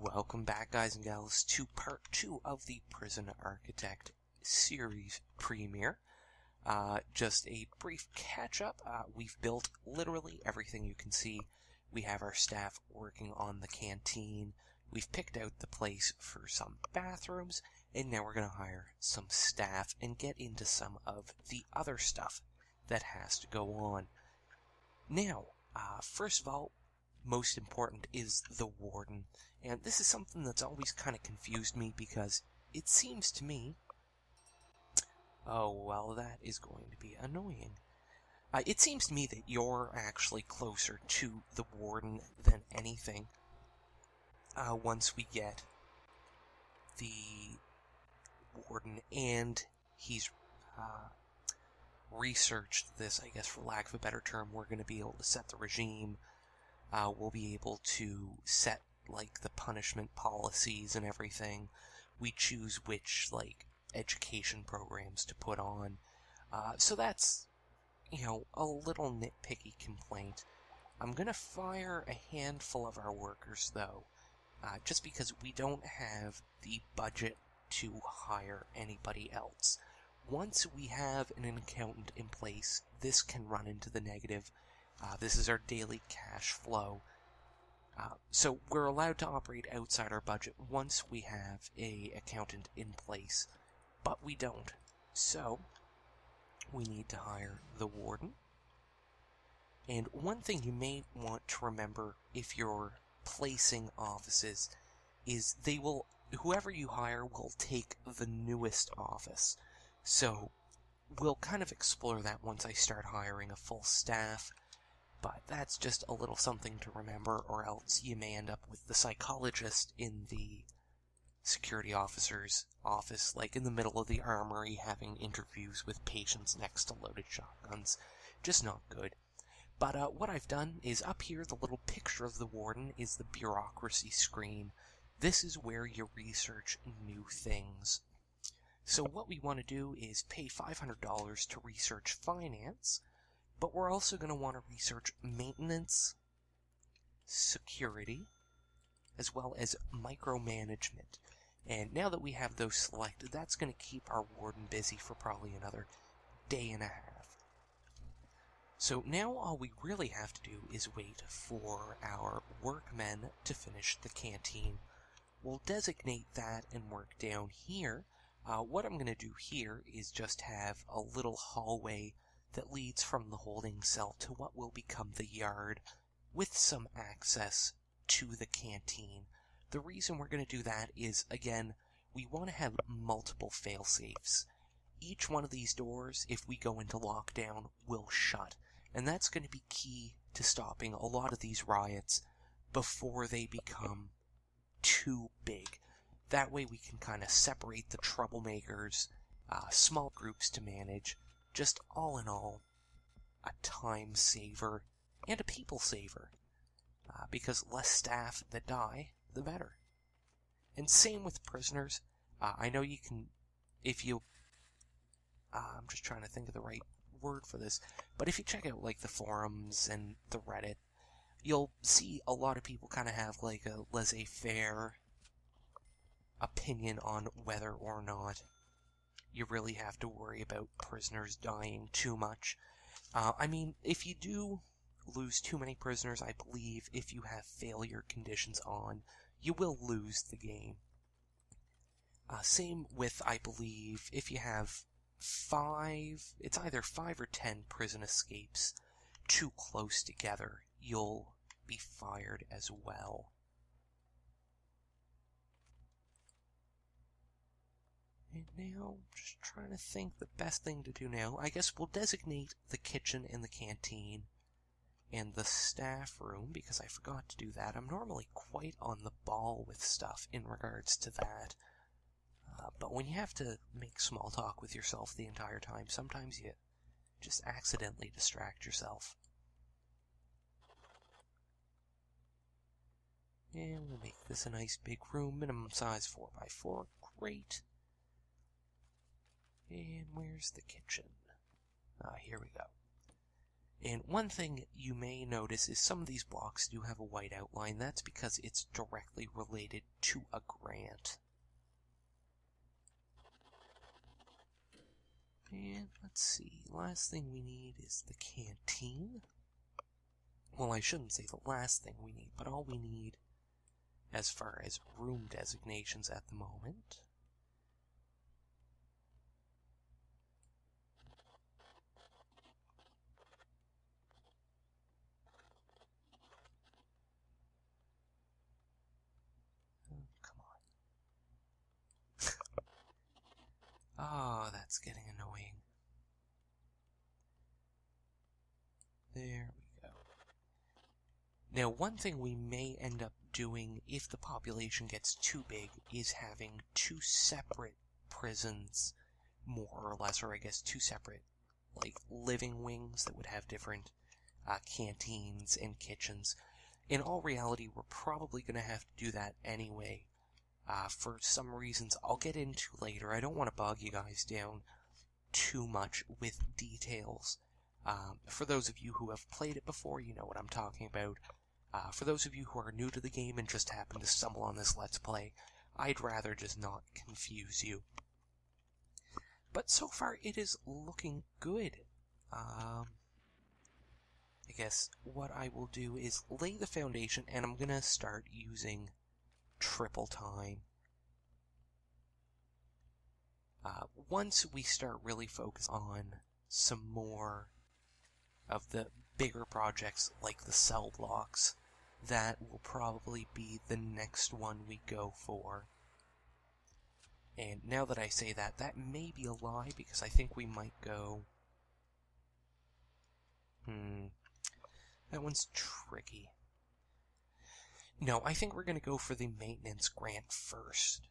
Welcome back, guys and gals, to part 2 of the Prison Architect series premiere. Just a brief catch-up. We've built literally everything you can see. We have our staff working on the canteen. We've picked out the place for some bathrooms, and now we're going to hire some staff and get into some of the other stuff that has to go on. Now, first of all, most important is the warden, and this is something that's always kind of confused me because it seems to me... Oh, well, that is going to be annoying. It seems to me that you're actually closer to the warden than anything. Once we get the warden and he's researched this, I guess for lack of a better term, we're going to be able to set the regime. We'll be able to set, like, the punishment policies and everything. We choose which, like, education programs to put on. So that's, a little nitpicky complaint. I'm gonna fire a handful of our workers, though, just because we don't have the budget to hire anybody else. Once we have an accountant in place, this can run into the negative. This is our daily cash flow. So we're allowed to operate outside our budget once we have an accountant in place, but we don't. So we need to hire the warden. And one thing you may want to remember if you're placing offices is whoever you hire will take the newest office. So we'll kind of explore that once I start hiring a full staff. But that's just a little something to remember, or else you may end up with the psychologist in the security officer's office, like in the middle of the armory, having interviews with patients next to loaded shotguns. Just not good. But what I've done is up here, the little picture of the warden is the bureaucracy screen. This is where you research new things. So what we want to do is pay $500 to research finance, but we're also going to want to research maintenance, security, as well as micromanagement. And now that we have those selected, that's going to keep our warden busy for probably another day and a half. So now all we really have to do is wait for our workmen to finish the canteen. We'll designate that and work down here. What I'm going to do here is just have a little hallway that leads from the holding cell to what will become the yard, with some access to the canteen. The reason we're going to do that is, again, we want to have multiple fail-safes. Each one of these doors, if we go into lockdown, will shut, and that's going to be key to stopping a lot of these riots before they become too big. That way we can kind of separate the troublemakers, small groups to manage. Just all in all, a time saver and a people saver. Because less staff that die, the better. And same with prisoners. I know you can, if you... I'm just trying to think of the right word for this. But if you check out, like, the forums and the Reddit, you'll see a lot of people kind of have, like, a laissez-faire opinion on whether or not you really have to worry about prisoners dying too much. I mean, if you do lose too many prisoners, I believe if you have failure conditions on, you will lose the game. Same with, I believe, if you have it's either 5 or 10 prison escapes too close together, you'll be fired as well. And now, just trying to think the best thing to do now. I guess we'll designate the kitchen and the canteen and the staff room, because I forgot to do that. I'm normally quite on the ball with stuff in regards to that. But when you have to make small talk with yourself the entire time, sometimes you just accidentally distract yourself. And we'll make this a nice big room, minimum size 4x4. Great. And where's the kitchen? Here we go. And one thing you may notice is some of these blocks do have a white outline. That's because it's directly related to a grant. And let's see, last thing we need is the canteen. Well, I shouldn't say the last thing we need, but all we need as far as room designations at the moment. Oh, that's getting annoying. There we go. Now, one thing we may end up doing if the population gets too big is having two separate prisons, more or less, or I guess two separate, like, living wings that would have different canteens and kitchens. In all reality, we're probably going to have to do that anyway. For some reasons I'll get into later. I don't want to bog you guys down too much with details. For those of you who have played it before, you know what I'm talking about. For those of you who are new to the game and just happen to stumble on this Let's Play, I'd rather just not confuse you. But so far it is looking good. I guess what I will do is lay the foundation, and I'm going to start using triple time. Once we start really focus on some more of the bigger projects like the cell blocks, that will probably be the next one we go for. And now that I say that, that may be a lie, because I think we might go... that one's tricky. No, I think we're going to go for the maintenance grant first.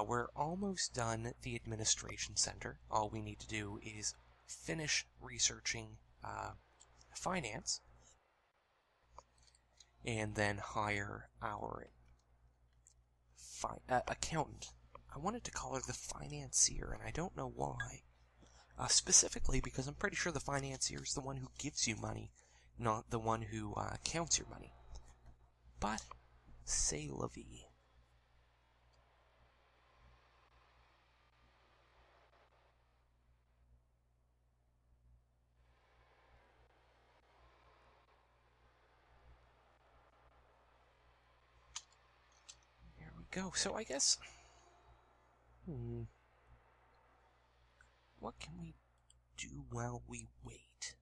We're almost done the administration center. All we need to do is finish researching finance, and then hire our accountant. I wanted to call her the financier, and I don't know why. Specifically because I'm pretty sure the financier is the one who gives you money, not the one who counts your money. But c'est la vie. There we go. So I guess... what can we do while we wait?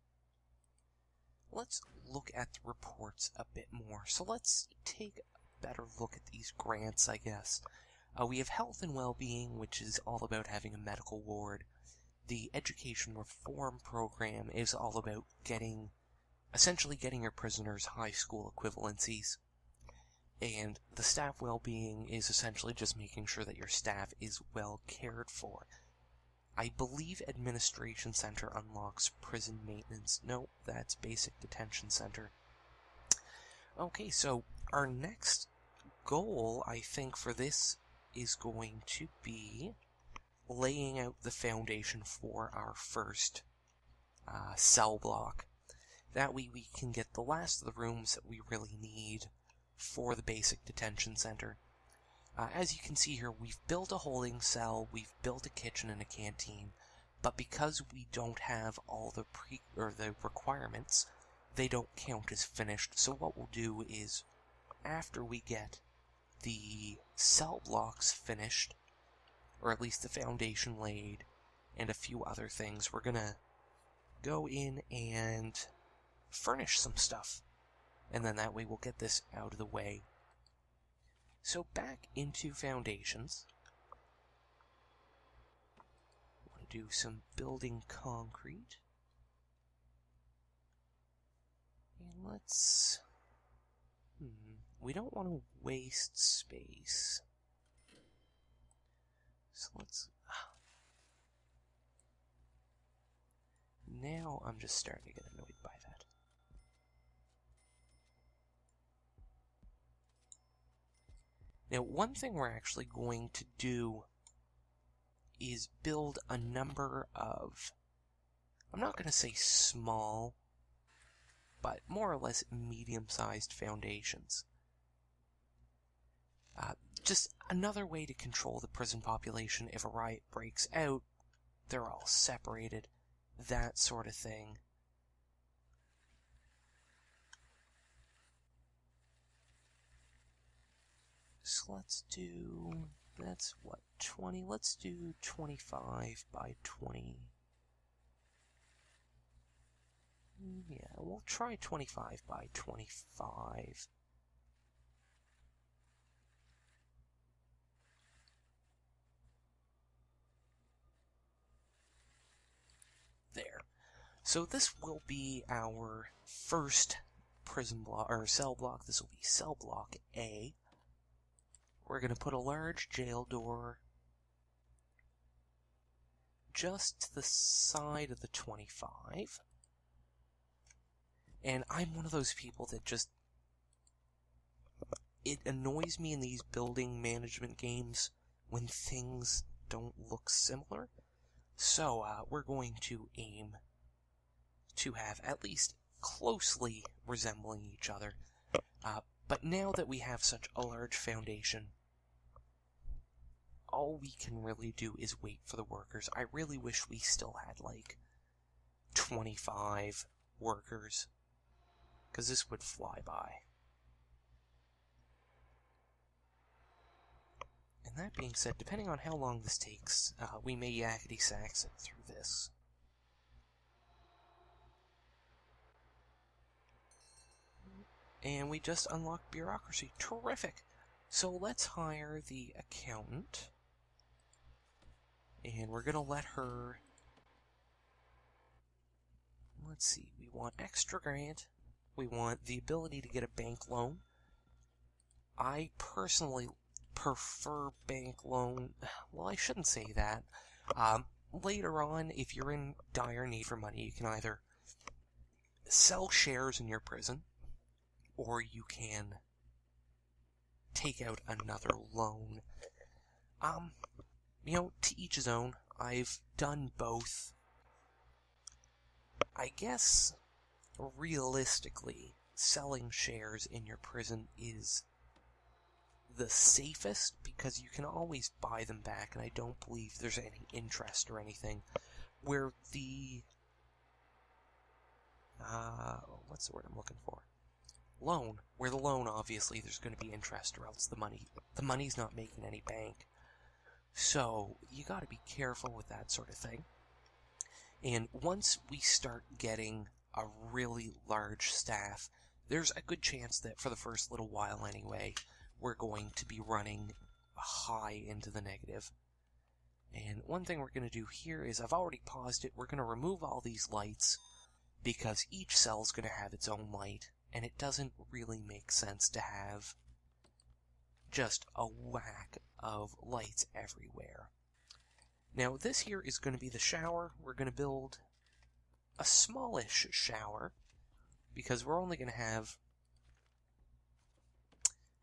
Let's look at the reports a bit more. So let's take a better look at these grants, I guess. We have health and well-being, which is all about having a medical ward. The education reform program is all about essentially getting your prisoners high school equivalencies. And the staff well-being is essentially just making sure that your staff is well cared for. I believe Administration Center unlocks prison maintenance. No, that's Basic Detention Center. Okay, so our next goal, I think, for this is going to be laying out the foundation for our first cell block. That way we can get the last of the rooms that we really need for the Basic Detention Center. As you can see here, we've built a holding cell, we've built a kitchen and a canteen, but because we don't have all the the requirements, they don't count as finished. So what we'll do is, after we get the cell blocks finished, or at least the foundation laid, and a few other things, we're gonna go in and furnish some stuff. And then that way we'll get this out of the way. So back into foundations. I want to do some building concrete. And let's... we don't want to waste space. So let's... now I'm just starting to get annoyed by that. Now, one thing we're actually going to do is build a number of, I'm not going to say small, but more or less medium-sized foundations. Just another way to control the prison population. If a riot breaks out, they're all separated, that sort of thing. So let's do, that's what, 20? Let's do 25 by 20. Yeah, we'll try 25 by 25. There. So this will be our first prison block, or cell block. This will be cell block A. We're going to put a large jail door just to the side of the 25. And I'm one of those people that just... It annoys me in these building management games when things don't look similar. So, we're going to aim to have at least closely resembling each other. But now that we have such a large foundation, all we can really do is wait for the workers. I really wish we still had, like, 25 workers, because this would fly by. And that being said, depending on how long this takes, we may yakety-sax it through this. And we just unlocked bureaucracy. Terrific! So let's hire the accountant. And we're going to let her... Let's see, we want extra grant. We want the ability to get a bank loan. I personally prefer bank loan. Well, I shouldn't say that. Later on, if you're in dire need for money, you can either sell shares in your prison, or you can take out another loan. You know, to each his own. I've done both. I guess, realistically, selling shares in your prison is the safest, because you can always buy them back, and I don't believe there's any interest or anything. Where the... what's the word I'm looking for? Loan. Where the loan, obviously, there's going to be interest, or else the money's not making any bank. So, you gotta be careful with that sort of thing. And once we start getting a really large staff, there's a good chance that for the first little while anyway, we're going to be running high into the negative. And one thing we're going to do here is, I've already paused it, we're going to remove all these lights, because each cell is going to have its own light, and it doesn't really make sense to have just a whack of lights everywhere. Now, this here is going to be the shower. We're going to build a smallish shower, because we're only going to have,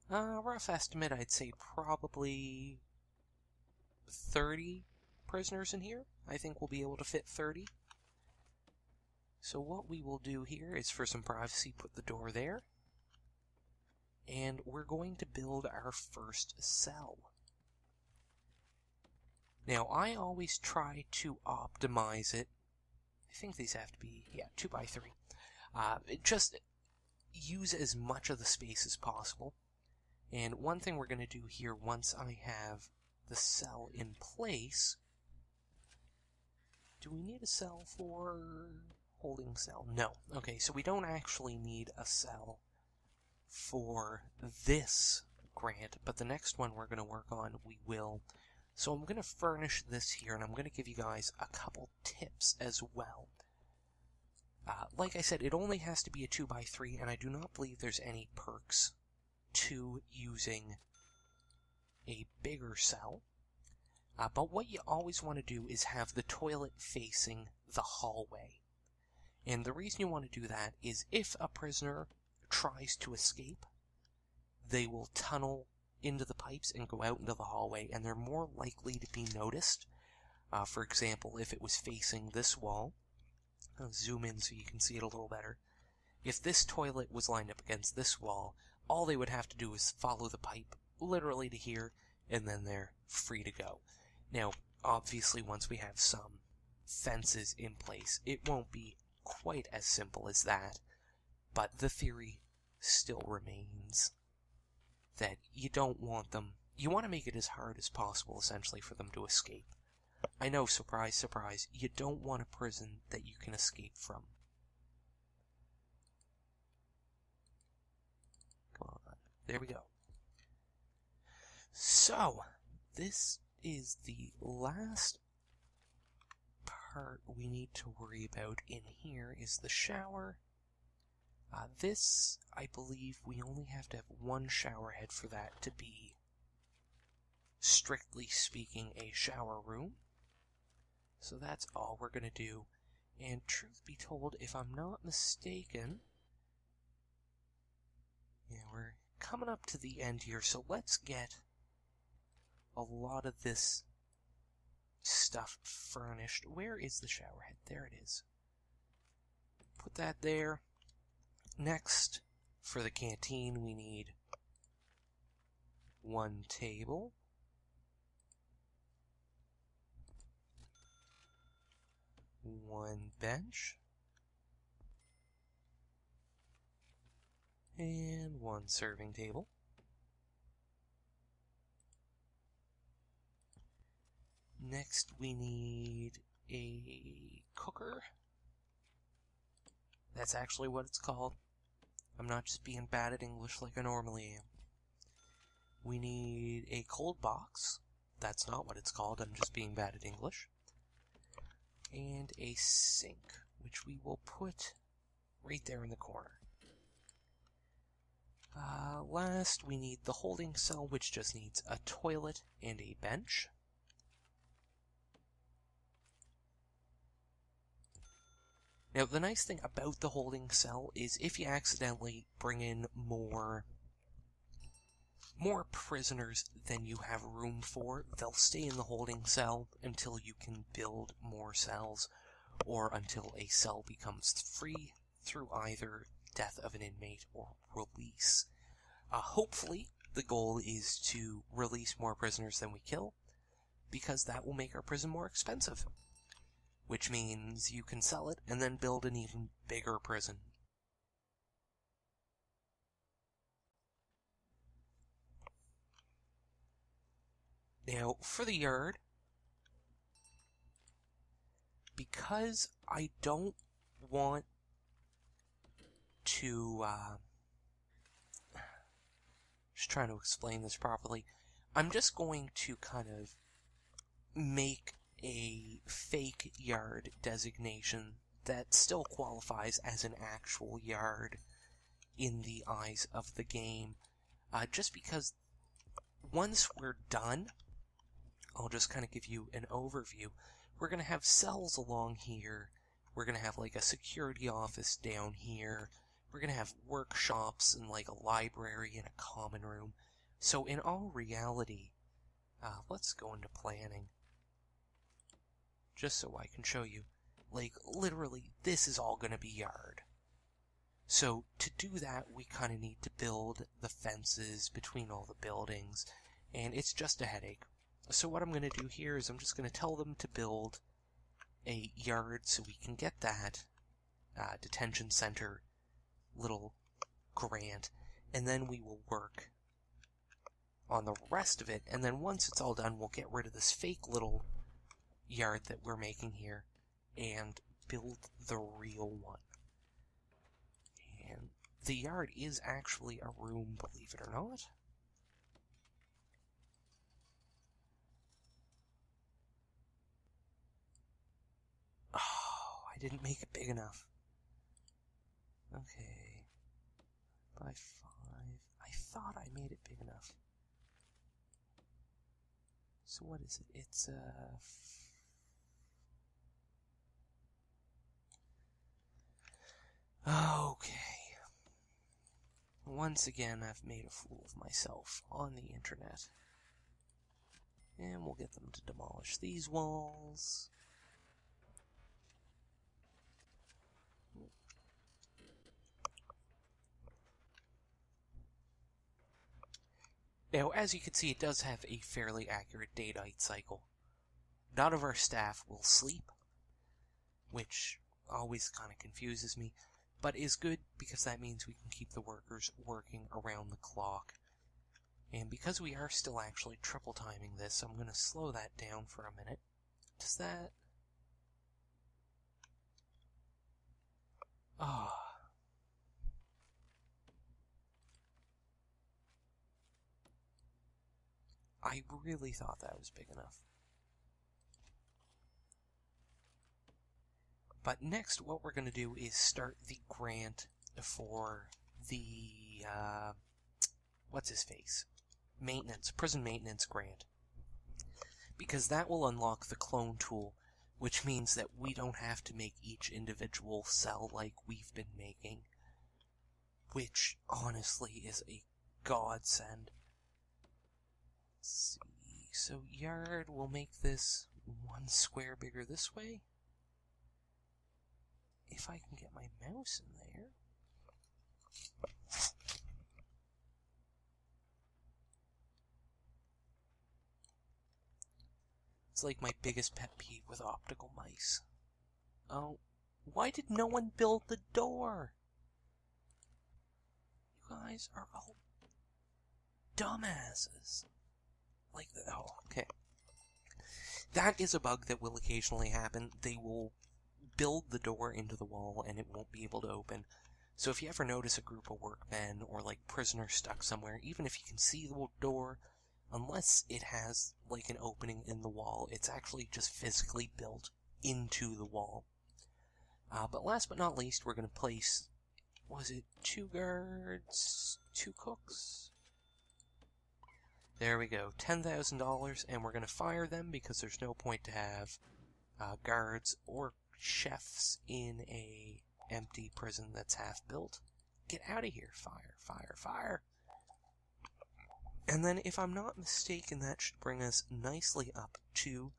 rough estimate, I'd say probably 30 prisoners in here. I think we'll be able to fit 30. So what we will do here is, for some privacy, put the door there. And we're going to build our first cell. Now, I always try to optimize it. I think these have to be, 2 by 3. Just use as much of the space as possible. And one thing we're going to do here, once I have the cell in place... Do we need a cell for holding cell? No. Okay, so we don't actually need a cell for this grant, but the next one we're going to work on, we will. So I'm going to furnish this here, and I'm going to give you guys a couple tips as well. Like I said, it only has to be a 2 by 3, and I do not believe there's any perks to using a bigger cell. But what you always want to do is have the toilet facing the hallway. And the reason you want to do that is, if a prisoner tries to escape, they will tunnel into the pipes and go out into the hallway, and they're more likely to be noticed. For example, if it was facing this wall, I'll zoom in so you can see it a little better. If this toilet was lined up against this wall, all they would have to do is follow the pipe literally to here, and then they're free to go. Now, obviously, once we have some fences in place, it won't be quite as simple as that, but the theory still remains that you don't want them. You want to make it as hard as possible, essentially, for them to escape. I know, surprise, surprise, you don't want a prison that you can escape from. Come on, there we go. So, this is the last part we need to worry about in here is the shower. This, I believe, we only have to have one shower head for that to be, strictly speaking, a shower room. So that's all we're going to do. And truth be told, if I'm not mistaken, yeah, we're coming up to the end here, so let's get a lot of this stuff furnished. Where is the shower head? There it is. Put that there. Next, for the canteen, we need one table, one bench, and one serving table. Next, we need a cooker. That's actually what it's called. I'm not just being bad at English like I normally am. We need a cold box. That's not what it's called. I'm just being bad at English. And a sink, which we will put right there in the corner. Last, we need the holding cell, which just needs a toilet and a bench. Now, the nice thing about the holding cell is if you accidentally bring in more prisoners than you have room for, they'll stay in the holding cell until you can build more cells, or until a cell becomes free through either death of an inmate or release. Hopefully, the goal is to release more prisoners than we kill, because that will make our prison more expensive. Which means you can sell it and then build an even bigger prison. Now, for the yard, because I don't want to, just trying to explain this properly, I'm just going to kind of make a fake yard designation that still qualifies as an actual yard in the eyes of the game. Just because once we're done, I'll just kind of give you an overview. We're going to have cells along here. We're going to have like a security office down here. We're going to have workshops and like a library and a common room. So in all reality, let's go into planning. Just so I can show you. Like, literally, this is all going to be yard. So, to do that, we kind of need to build the fences between all the buildings, and it's just a headache. So what I'm going to do here is I'm just going to tell them to build a yard so we can get that detention center little grant, and then we will work on the rest of it, and then once it's all done, we'll get rid of this fake little yard that we're making here and build the real one. And the yard is actually a room, believe it or not. Oh, I didn't make it big enough. Okay. By 5. I thought I made it big enough. So what is it? It's okay. Once again, I've made a fool of myself on the internet. And we'll get them to demolish these walls. Now, as you can see, it does have a fairly accurate day-night cycle. None of our staff will sleep, which always kind of confuses me, but is good because that means we can keep the workers working around the clock. And because we are still actually triple timing this, I'm going to slow that down for a minute. Does that... Oh. I really thought that was big enough. But next, what we're going to do is start the grant for the, what's-his-face? Prison maintenance grant. Because that will unlock the clone tool, which means that we don't have to make each individual cell like we've been making. Which, honestly, is a godsend. Let's see, so yard, we'll make this 1 square bigger this way. If I can get my mouse in there. It's like my biggest pet peeve with optical mice. Oh, why did no one build the door? You guys are all dumbasses. Like that. Oh, okay. That is a bug that will occasionally happen. They will build the door into the wall and it won't be able to open. So if you ever notice a group of workmen or like prisoners stuck somewhere, even if you can see the door, unless it has like an opening in the wall, it's actually just physically built into the wall. But last but not least, we're going to place, was it 2 guards, 2 cooks? There we go, $10,000, and we're going to fire them because there's no point to have guards or chefs in a empty prison that's half built. Get out of here. Fire, fire, fire. And then, if I'm not mistaken, that should bring us nicely up to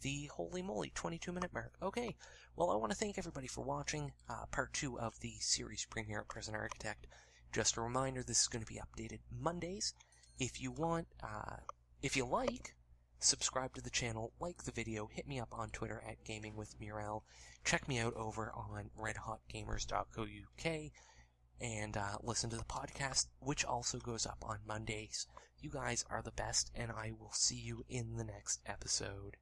the holy moly 22-minute mark. Okay, well, I want to thank everybody for watching part 2 of the series premiere at Prison Architect. Just a reminder, this is going to be updated Mondays. If you want, if you like, subscribe to the channel, like the video, hit me up on Twitter at GamingWithMurel, check me out over on redhotgamers.co.uk, and listen to the podcast, which also goes up on Mondays. You guys are the best, and I will see you in the next episode.